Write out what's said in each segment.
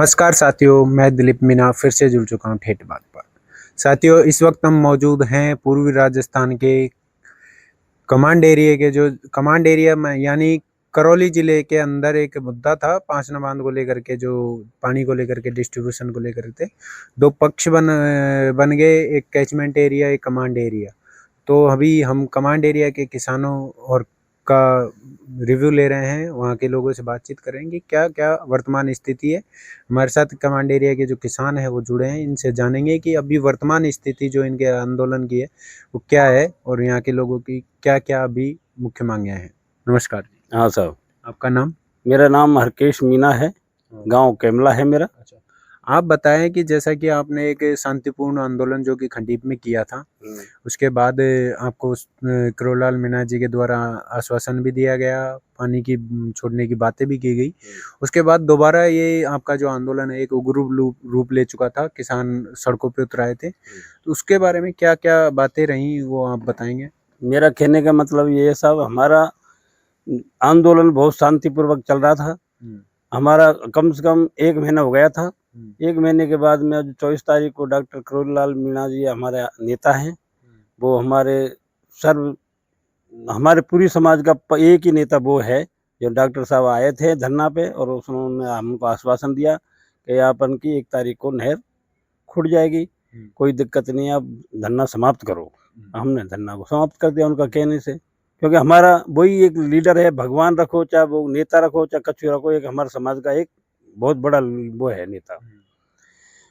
नमस्कार साथियों, मैं दिलीप मीना फिर से जुड़ चुका हूँ ठेठ बात पर। साथियों, इस वक्त हम मौजूद हैं पूर्वी राजस्थान के कमांड एरिया में, यानी करौली जिले के अंदर एक मुद्दा था पांचना बांध को लेकर के, जो पानी को लेकर के, डिस्ट्रीब्यूशन को लेकर थे। दो पक्ष बन गए, एक कैचमेंट एरिया, एक कमांड एरिया। तो अभी हम कमांड एरिया के किसानों और का रिव्यू ले रहे हैं, वहाँ के लोगों से बातचीत करेंगे क्या क्या वर्तमान स्थिति है। हमारे साथ कमांड एरिया के जो किसान हैं वो जुड़े हैं, इनसे जानेंगे कि अभी वर्तमान स्थिति जो इनके आंदोलन की है वो क्या है और यहाँ के लोगों की क्या क्या अभी मुख्य मांगे हैं। नमस्कार जी। हाँ साहब, आपका नाम? मेरा नाम हरकेश मीना है, गांव केमला है मेरा। अच्छा, आप बताएं कि जैसा कि आपने एक शांतिपूर्ण आंदोलन जो कि खंडीप में किया था, उसके बाद आपको करोलाल मीणा जी के द्वारा आश्वासन भी दिया गया, पानी की छोड़ने की बातें भी की गई। उसके बाद दोबारा ये आपका जो आंदोलन है एक उग्र रूप ले चुका था, किसान सड़कों पे उतर आए थे। तो उसके बारे में क्या क्या बातें रही वो आप बताएंगे? मेरा कहने का मतलब ये है साहब, हमारा आंदोलन बहुत शांतिपूर्वक चल रहा था। हमारा कम से कम 1 महीना हो गया था। 1 महीने के बाद में जो 24 तारीख को डॉक्टर करोलाल मीणा जी हमारे नेता हैं, वो हमारे पूरी समाज का एक ही नेता वो है। जो डॉक्टर साहब आए थे धरना पे और उन्होंने हमको आश्वासन दिया कि यापन की 1 तारीख को नहर खुद जाएगी, कोई दिक्कत नहीं है, आप धरना समाप्त करो। हमने धरना को समाप्त कर दिया उनका कहने से, क्योंकि हमारा वही एक लीडर है। भगवान रखो चाहे वो नेता रखो चाहे कछु रखो, एक हमारे समाज का एक बहुत बड़ा वो है नेता।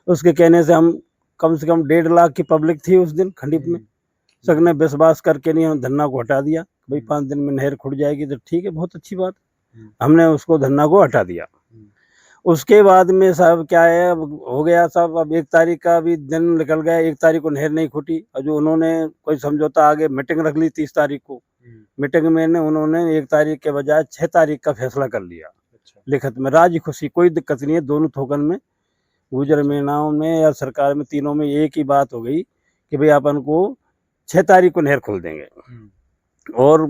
उसके कहने से हम कम से कम 1.5 लाख की पब्लिक थी उस दिन खंडीप में। सबने विश्वास करके नहीं हम धरना को हटा दिया। भाई 5 दिन में नहर खुद जाएगी तो ठीक है, बहुत अच्छी बात। हमने उसको धरना को हटा दिया। उसके बाद में साहब क्या है, अब हो गया साहब, अब 1 तारीख का भी दिन निकल गया, 1 तारीख को नहर नहीं खुटी और जो उन्होंने कोई समझौता आगे मीटिंग रख ली 30 तारीख को। मीटिंग में उन्होंने 1 तारीख के बजाय 6 तारीख का फैसला कर लिया। अच्छा। लिखित में राजी खुशी, कोई दिक्कत नहीं है। दोनों थोकन में, गुजर मीणाओं में या सरकार में, तीनों में एक ही बात हो गई कि भाई अपन को 6 तारीख को नहर खोल देंगे। और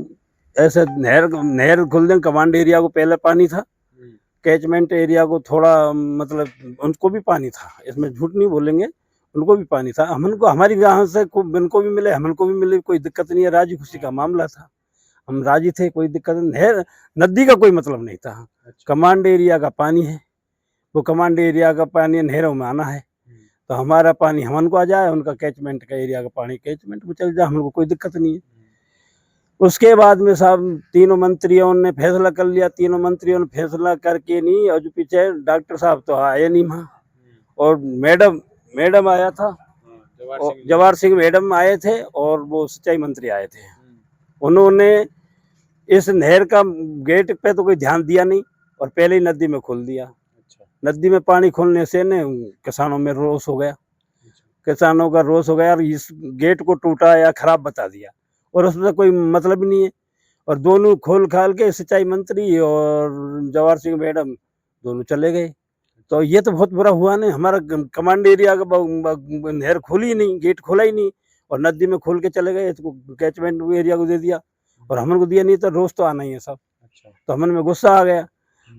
ऐसे नहर खोल देंगे। कमांड एरिया को पहले पानी था, कैचमेंट एरिया को थोड़ा मतलब उनको भी पानी था, इसमें झूठ नहीं बोलेंगे, उनको भी पानी था। हमको हमारी गाँव से उनको भी मिले, हमको भी मिले, कोई दिक्कत नहीं है। राजी खुशी का मामला था, हम राजी थे, कोई दिक्कत नहीं। नहर नदी का कोई मतलब नहीं था। अच्छा। कमांड एरिया का पानी है, वो कमांड एरिया का पानी नहरों में आना है, तो हमारा पानी हमन को आ जाए, उनका कैचमेंट का एरिया का पानी कैचमेंट में चल जाए, हमको कोई दिक्कत नहीं है। उसके बाद में साहब तीनों मंत्रियों ने फैसला कर लिया। तीनों मंत्रियों ने फैसला करके नहीं, और जो पीछे डॉक्टर साहब तो आए नहीं वहाँ, और मैडम आया था, जवाहर सिंह मैडम आए थे, और वो सिंचाई मंत्री आए थे। उन्होंने इस नहर का गेट पे तो कोई ध्यान दिया नहीं और पहले ही नदी में खोल दिया। अच्छा। नदी में पानी खोलने से न किसानों में रोष हो गया। अच्छा। किसानों का रोष हो गया और इस गेट को टूटा या खराब बता दिया, और उसमें कोई मतलब नहीं है। और दोनों खोल खाल के सिंचाई मंत्री और जवाहर सिंह मैडम दोनों चले गए। तो ये तो बहुत बुरा हुआ ना। हमारा कमांड एरिया का नहर खोली ही नहीं, गेट खोला ही नहीं, और नदी में खोल के चले गए। इसको कैचमेंट एरिया को दे दिया और हमन को दिया नहीं, तो रोज तो आना ही है सब। अच्छा। तो हमन में गुस्सा आ गया।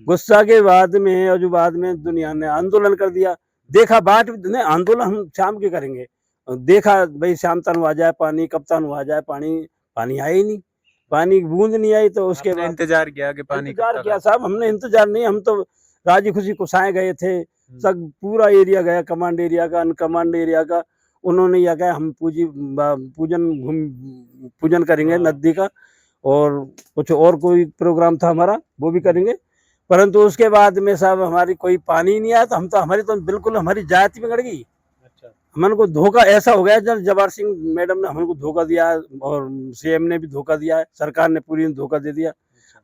गुस्सा के बाद में और जो बाद में दुनिया ने आंदोलन कर दिया। देखा बाट नहीं, आंदोलन हम शाम के करेंगे, देखा भाई शाम तक आ जाए पानी, कब तक आ जाए पानी, पानी आया ही नहीं, पानी बूंद नहीं आई। तो उसके बाद इंतजार किया कि पानी इंतजार किया साहब, हमने इंतजार नहीं, हम तो राजी खुशी कुसाए गए थे। सब पूरा एरिया गया, कमांड एरिया का, अनकमांड एरिया का। उन्होंने यह कहा हम पूजन करेंगे नदी का, और कुछ और कोई प्रोग्राम था हमारा, वो भी करेंगे। परंतु उसके बाद में साहब हमारी कोई पानी नहीं आया, तो हम तो हमारी तो बिल्कुल हमारी जाति बिगड़ गई। अच्छा। हमन को धोखा ऐसा हो गया, जब जवाहर सिंह मैडम ने हमको धोखा दिया और सीएम ने भी धोखा दिया, सरकार ने पूरी धोखा दे दिया।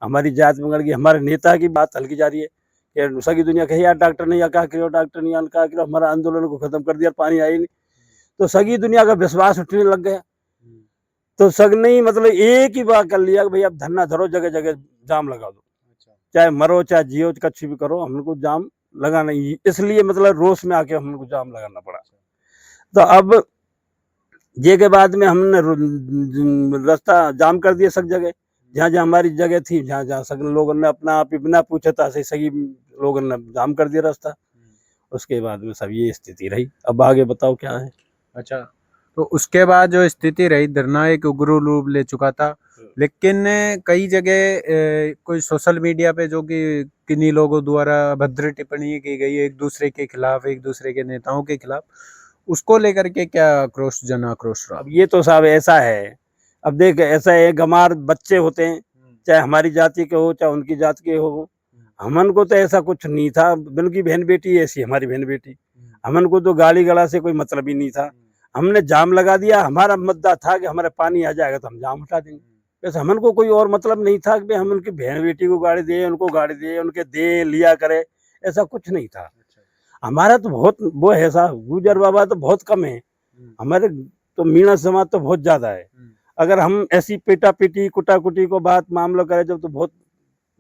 हमारी जात बिगड़ गई। हमारे नेता की बात हल्की जा रही है कि सगी दुनिया कही यार डॉक्टर नहीं आ, क्या करो डॉक्टर नहीं आ, क्या करो, हमारा आंदोलन को खत्म कर दिया, पानी आई नहीं। तो सगी दुनिया का विश्वास उठने लग गया। तो सग नहीं मतलब एक ही बात कर लिया कि भाई अब धरना धरो, जगह जगह जाम लगा दो। अच्छा। चाहे मरो चाहे जियो, कुछ भी करो, हमको जाम लगाना ही। इसलिए मतलब रोष में आके हमको जाम लगाना पड़ा। तो अब ये के बाद में हमने रास्ता जाम कर दिया सब जगह, जहाँ जहाँ हमारी जगह थी, जहाँ जहाँ सब लोगों ने अपना आप ही बिना पूछे था सही लोगों ने जाम कर दिया रास्ता। उसके बाद में सब ये स्थिति रही। अब आगे बताओ क्या है। अच्छा, तो उसके बाद जो स्थिति रही, धरना एक उग्र रूप ले चुका था, लेकिन कई जगह कोई सोशल मीडिया पे जो कि किन्हीं लोगों द्वारा अभद्र टिप्पणी की गई एक दूसरे के खिलाफ, एक दूसरे के नेताओं के खिलाफ, उसको लेकर के क्या आक्रोश, जन आक्रोश रहा? अब ये तो साहब ऐसा है, अब देख ऐसा है, गंवार बच्चे होते हैं, चाहे हमारी जाति के हो चाहे उनकी जाति के हो, हमन को तो ऐसा कुछ नहीं था, बल्कि बहन बेटी ऐसी हमारी बहन बेटी, हमन को तो गाली गला से कोई मतलब ही नहीं था। हमने जाम लगा दिया, हमारा मुद्दा था कि हमारा पानी आ जाएगा तो हम जाम हटा देंगे, वैसे हमन को कोई और मतलब नहीं था कि हम उनकी बहन बेटी को गाड़ी दे, उनको गाड़ी दे, उनके दे लिया करे, ऐसा कुछ नहीं था। हमारा तो बहुत वो है साहब, गुजर बाबा तो बहुत कम है, हमारे तो मीणा समाज तो बहुत ज्यादा है। अगर हम ऐसी पेटा पीटी कुटा कुटी को बात मामला करे जब तो बहुत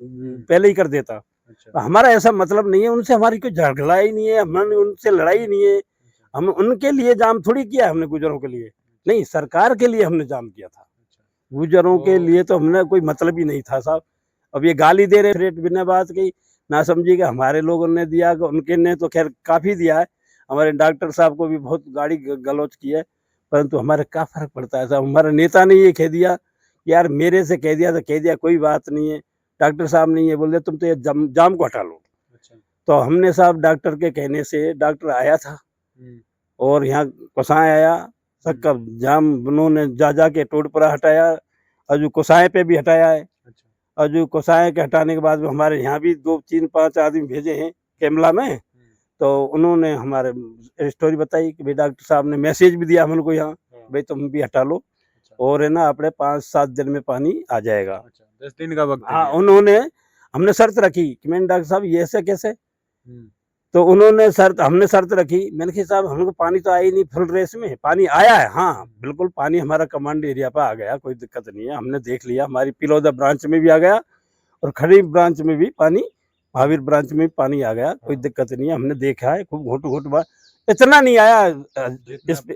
पहले ही कर देता। तो हमारा ऐसा मतलब नहीं है, उनसे हमारी कोई झगड़ा ही नहीं है, हमने उनसे लड़ाई नहीं है, हम उनके लिए जाम थोड़ी किया हमने, गुजरों के लिए नहीं, सरकार के लिए हमने जाम किया था, गुजरों के लिए तो हमने कोई मतलब ही नहीं था साहब। अब ये गाली दे रहे रेट बिना बात की, ना समझिए कि हमारे लोगों ने दिया, उनके ने तो खैर काफी दिया है, हमारे डॉक्टर साहब को भी बहुत गाड़ी गलौज की है, परंतु हमारे क्या फर्क पड़ता है साहब। हमारा नेता ने ये कह दिया यार, मेरे से कह दिया तो कह दिया, कोई बात नहीं है, डॉक्टर साहब ने ये बोल दिया तुम तो ये जाम को हटा लो। तो हमने साहब डॉक्टर के कहने से, डॉक्टर आया था और यहाँ कोसाए आया, सबका जाम उन्होंने जा जाके टोडपुरा हटाया, अजू कोसाए पे भी हटाया है। अजू कोसाए के हटाने के बाद हमारे यहाँ भी 2 3 5 आदमी भेजे हैं कैमला में, तो उन्होंने हमारे स्टोरी बताई कि भाई डॉक्टर साहब ने मैसेज भी दिया हमको यहाँ, भाई तुम भी हटा लो, और है ना अपने 5-7 दिन में पानी आ जाएगा। 10 दिन का वक्त? हाँ, उन्होंने, हमने शर्त रखी कि मैंने डॉक्टर साहब ये ऐसे कैसे, तो उन्होंने हमने शर्त रखी, मैंने कहा साहब हमको पानी तो आया ही नहीं, फुल रेस में पानी आया है, हाँ बिल्कुल पानी हमारा कमांड एरिया पर आ गया, कोई दिक्कत नहीं है, हमने देख लिया, हमारी पिलौदा ब्रांच में भी आ गया और खड़ी ब्रांच में भी पानी, महावीर ब्रांच में भी पानी आ गया, कोई दिक्कत नहीं है, हमने देखा है, खूब घुट घुट बार इतना नहीं आया,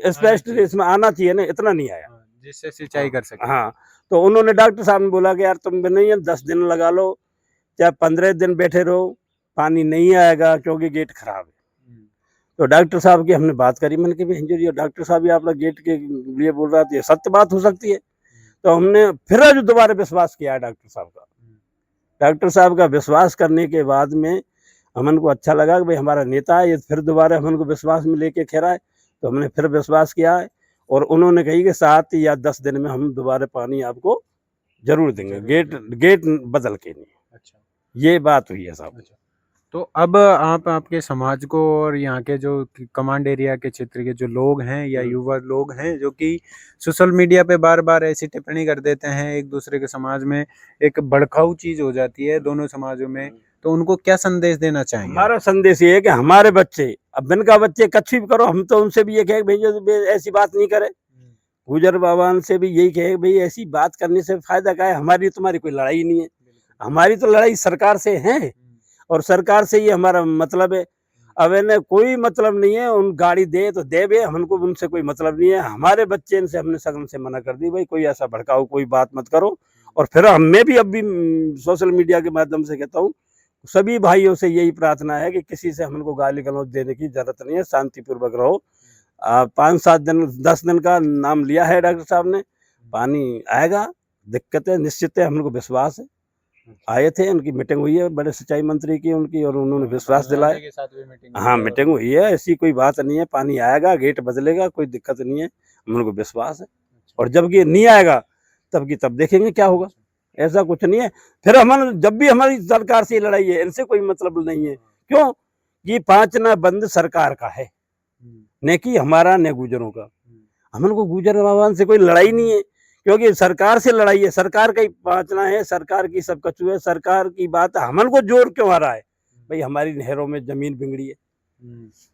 स्पेशली इसमें आना चाहिए ना, इतना नहीं आया जिससे सिंचाई कर सके। हाँ, तो उन्होंने डॉक्टर साहब ने बोला कि यार तुम नहीं है 10 दिन लगा लो, चाहे 15 दिन बैठे रहो, पानी नहीं आएगा क्योंकि गेट खराब है। तो डॉक्टर साहब की हमने बात करी, मैंने कहा इंजरी, डॉक्टर साहब ये आपका गेट के लिए बोल रहा था, ये सत्य बात हो सकती है। तो हमने फिर आज दोबारा विश्वास किया डॉक्टर साहब का। डॉक्टर साहब का विश्वास करने के बाद में हमन को अच्छा लगा कि भाई हमारा नेता है, ये फिर दोबारा हमन को विश्वास में लेके खेरा है, तो हमने फिर विश्वास किया है, और उन्होंने कही कि 7 या 10 दिन में हम दोबारा पानी आपको जरूर देंगे, गेट बदल के नहीं। अच्छा, ये बात हुई है साहब। अच्छा, तो अब आप आपके समाज को और यहाँ के जो कमांड एरिया के क्षेत्र के जो लोग हैं या युवा लोग हैं जो कि सोशल मीडिया पे बार बार ऐसी टिप्पणी कर देते हैं, एक दूसरे के समाज में एक भड़काऊ चीज हो जाती है दोनों समाजों में, तो उनको क्या संदेश देना चाहेंगे? हमारा संदेश ये है कि हमारे बच्चे, अब बिन का बच्चे कच्छ भी करो, हम तो उनसे भी ये कहे भाई ऐसी बात नहीं करे, गुजर बाबान से भी यही कहे भाई ऐसी बात करने से फायदा क्या है, हमारी तुम्हारी कोई लड़ाई नहीं है, हमारी तो लड़ाई सरकार से है, और सरकार से ये हमारा मतलब है। अब इन्हें कोई मतलब नहीं है, उन गाड़ी दे तो दे बे, हमको उनसे कोई मतलब नहीं है, हमारे बच्चे इनसे हमने सगन से मना कर दी, भाई कोई ऐसा भड़काओ कोई बात मत करो। और फिर हमें भी अब भी सोशल मीडिया के माध्यम से कहता हूँ, सभी भाइयों से यही प्रार्थना है कि किसी से हमको गाली गलौज देने की जरूरत नहीं है, शांतिपूर्वक रहो। 5-7 दिन 10 दिन का नाम लिया है डॉक्टर साहब ने, पानी आएगा, दिक्कत है निश्चित है, हमको विश्वास है। आए थे, उनकी मीटिंग हुई है बड़े सिंचाई मंत्री की उनकी, और उन्होंने विश्वास दिलाया। हाँ, मीटिंग हुई है, ऐसी कोई बात नहीं है, पानी आएगा, गेट बदलेगा, कोई दिक्कत नहीं है, उनको विश्वास है। और जब ये नहीं आएगा तब देखेंगे क्या होगा, ऐसा कुछ नहीं है। फिर हम जब भी हमारी सरकार से लड़ाई है, इनसे कोई मतलब नहीं है, क्यों? ये 5 ना बंद सरकार का है, न कि हमारा न गुजरों का। हमन को गुजर बाबान से कोई लड़ाई नहीं है, क्योंकि सरकार से लड़ाई है, सरकार का ही बाँचना है, सरकार की सब कचू है, सरकार की बात है। हमन को जोर क्यों आ रहा है? भाई हमारी नहरों में जमीन बिगड़ी है,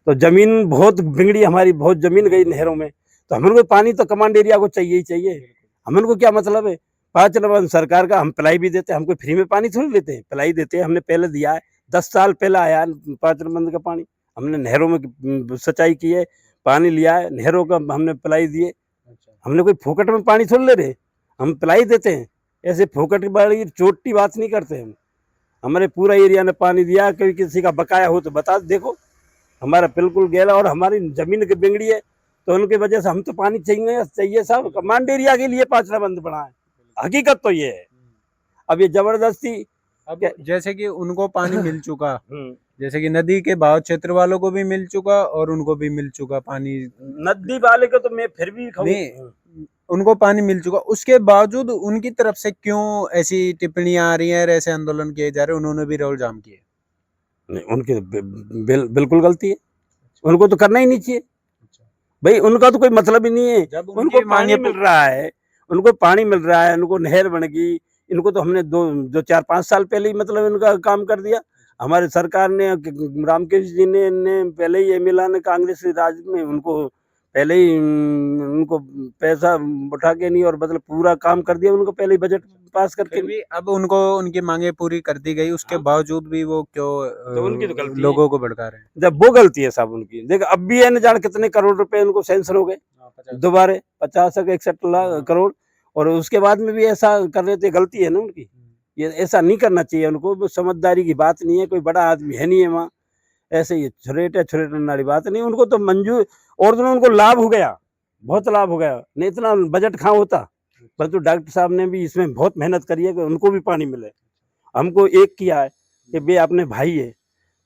तो जमीन बहुत बिगड़ी, हमारी बहुत जमीन गई नहरों में, तो हमन को पानी तो कमांड एरिया को चाहिए ही चाहिए। हमन को क्या मतलब है 5 नंबर सरकार का, हम पिलाई भी देते हैं, हम कोई फ्री में पानी थोड़ी लेते हैं, पिलाई देते हैं, हमने पहले दिया है, 10 साल पहले आया 5 नंबर का पानी, हमने नहरों में सिंचाई की है, पानी लिया है, नहरों का हमने पिलाई दिए। हमने कोई फोकट में पानी थोड़ी ले रहे, हम पिलाई देते हैं, ऐसे फोकट की बड़ी चोटी बात नहीं करते हम। हमारे पूरा एरिया ने पानी दिया, कभी किसी का बकाया हो तो बता देखो, हमारा बिल्कुल गैला और हमारी जमीन की बिगड़ी है, तो उनकी वजह से हम तो पानी चाहिए साहब। कमांड एरिया के लिए पाचना बंद पड़ा है, हकीकत तो ये है। अब ये जबरदस्ती अब जैसे कि उनको पानी मिल चुका, हम्म, जैसे कि नदी के बहाव क्षेत्र वालों को भी मिल चुका और उनको भी मिल चुका पानी। नदी वाले को तो मैं फिर भी नहीं, उनको पानी मिल चुका, उसके बावजूद उनकी तरफ से क्यों ऐसी टिप्पणियां आ रही हैं और ऐसे आंदोलन किए जा रहे हैं? उन्होंने भी रोड जाम किए। नहीं, उनकी बिल्कुल गलती है, उनको तो करना ही नहीं चाहिए भाई, उनका तो कोई मतलब ही नहीं है। जब उनको पानी मिल रहा है, उनको पानी मिल रहा है, उनको नहर बन गई, इनको तो हमने दो 4-5 साल पहले ही मतलब इनका काम कर दिया। हमारे सरकार ने रामकेश जी ने पहले ही एमएलए ने कांग्रेस राज में उनको पहले ही उनको पैसा उठा के नहीं और मतलब पूरा काम कर दिया उनको, पहले ही बजट पास करके। फिर भी अब उनको उनकी मांगे पूरी कर दी गई, उसके हाँ। बावजूद भी वो क्यों तो उनकी तो गलती है। लोगों को भड़का रहे हैं? जब वो गलती है साहब उनकी, देख अब भी है न जाने कितने करोड़ रुपए उनको सेंसर हो गए दोबारा, 50-61 करोड़, और उसके बाद में भी ऐसा कर रहे थे, गलती है ना उनकी। ये ऐसा नहीं करना चाहिए उनको, वो समझदारी की बात नहीं है, कोई बड़ा आदमी है नहीं है वहाँ, ऐसे ही छुरेटे वाली बात नहीं, उनको तो मंजूर, और तो उनको लाभ हो गया, बहुत लाभ हो गया, नहीं इतना बजट कहाँ होता। परंतु डॉक्टर साहब ने भी इसमें बहुत मेहनत करी है कि उनको भी पानी मिले। हमको एक किया है कि भाई अपने भाई है,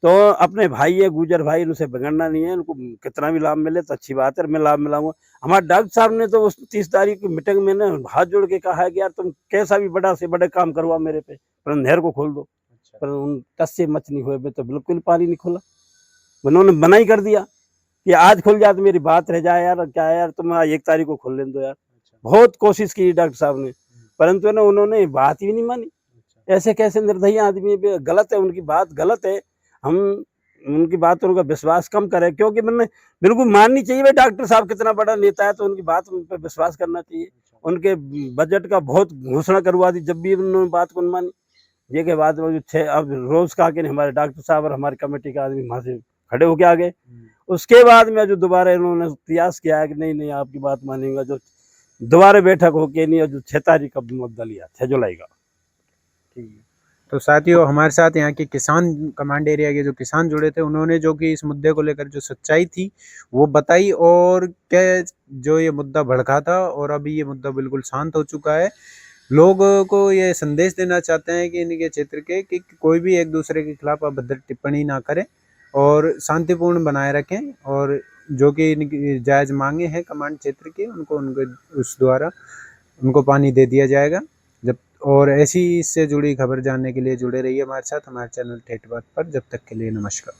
तो अपने भाई है, गुजर भाई, उनसे बिगड़ना नहीं है, उनको कितना भी लाभ मिले तो अच्छी बात है, मैं लाभ मिलाऊंगा। हमारे डॉक्टर साहब ने तो उस 30 तारीख की मीटिंग में ना हाथ जोड़ के कहा है कि यार तुम कैसा भी बड़ा से बड़े काम करवा मेरे पे, पर नहर को खोल दो। पर उन टस से मच नहीं हुए, तो बिल्कुल पानी नहीं खोला, उन्होंने मना ही कर दिया कि आज खुल जाए तो मेरी बात रह जाए यार, क्या है यार तुम 1 तारीख को खोल लेने दो यार। बहुत कोशिश की डॉक्टर साहब ने, परंतु ना उन्होंने बात ही नहीं मानी। ऐसे कैसे निर्दयी आदमी है, गलत है, उनकी बात गलत है। हम उनकी बात पर उनका विश्वास कम करें, क्योंकि मैंने बिल्कुल माननी चाहिए भाई, डॉक्टर साहब कितना बड़ा नेता है तो उनकी बात पे विश्वास करना चाहिए। उनके बजट का बहुत घोषणा करवा दी, जब भी उन्होंने बात को नहीं मानी। ये के बाद वो अब रोज का के हमारे डॉक्टर साहब और हमारी कमेटी के आदमी वहां से खड़े होके आ गए। उसके बाद में जो दोबारा इन्होंने प्रयास किया है कि नहीं नहीं आपकी बात मानेंगे, जो दोबारा बैठक होके नहीं, और जो 6 तारीख का मुद्दा लिया 6 जुलाई का। तो साथियों, हमारे साथ यहाँ के किसान, कमांड एरिया के जो किसान जुड़े थे, उन्होंने जो कि इस मुद्दे को लेकर जो सच्चाई थी वो बताई, और क्या जो ये मुद्दा भड़का था, और अभी ये मुद्दा बिल्कुल शांत हो चुका है। लोगों को ये संदेश देना चाहते हैं कि इनके क्षेत्र के कि कोई भी एक दूसरे के खिलाफ अभद्र टिप्पणी ना करें और शांतिपूर्ण बनाए रखें, और जो कि इनकी जायज़ मांगे हैं कमांड क्षेत्र की, उनको उनके उस द्वारा उनको पानी दे दिया जाएगा। जब और ऐसी इससे जुड़ी खबर जानने के लिए जुड़े रहिए हमारे साथ, हमारे चैनल ठेठ बात पर। जब तक के लिए नमस्कार।